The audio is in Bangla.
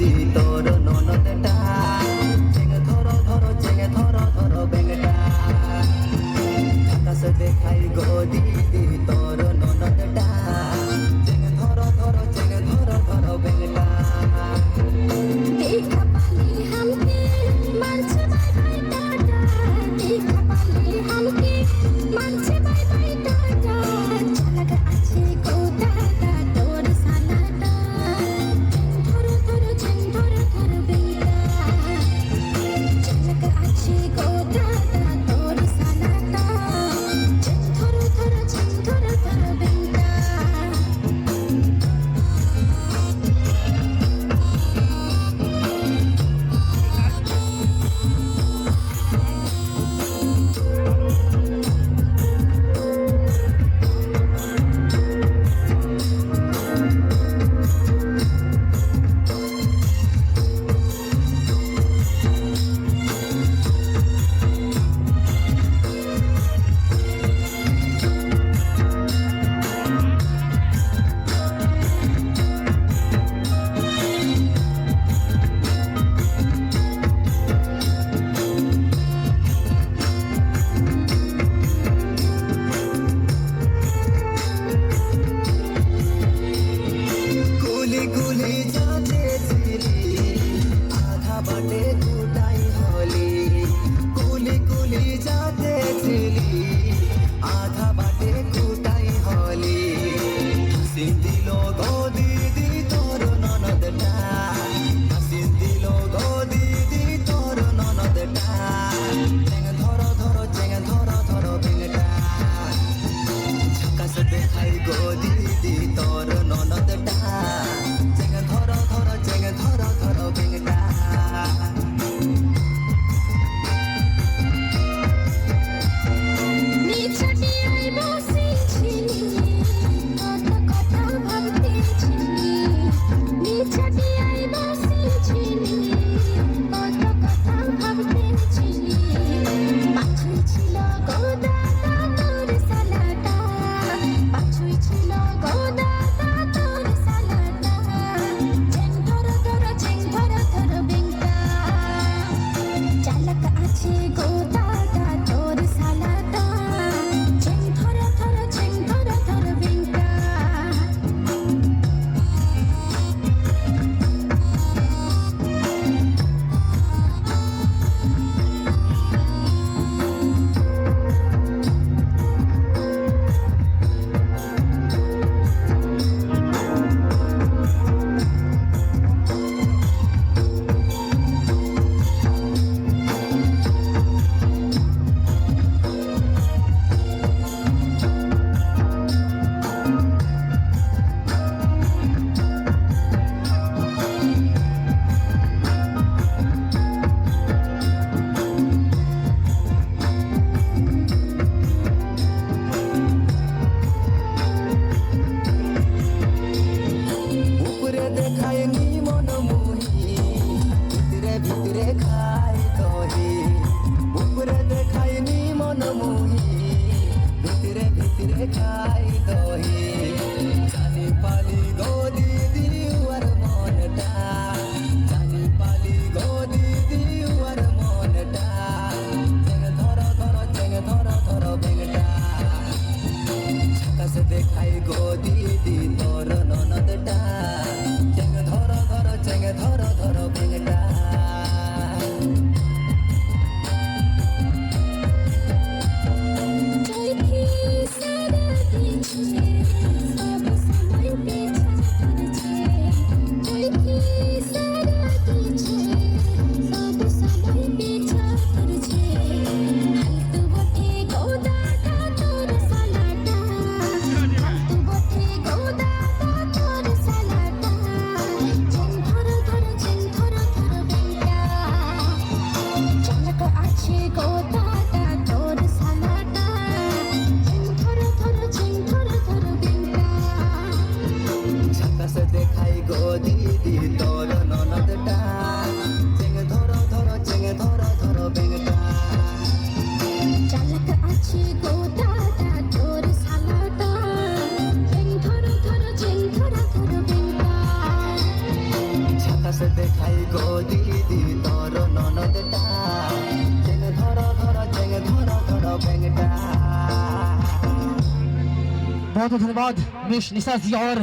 দিদি তোর ননদটা চেঙে ধরো ধরো চেঙে ধরো ধরো বেংটা আকাশ দেখাই গো দিদি তোর ননদটা চেঙে ধরো ধরো চেঙে ধরো ধরো বেংটা देखा पाली हमके मानছে বাই বাই টাটা দেখা পালি हमके মানছে বাই বাই টাটা ঝলক আছে গো দাদা তোর সালাটা ধরো ধরো ঝন ধরো ধরো দেখাই গো দিদি তোর ননদটা চেং ধর ধর চেং ধর ধর ব্যাংটা। बहुत बहुत धन्यवाद मिस निशा जी और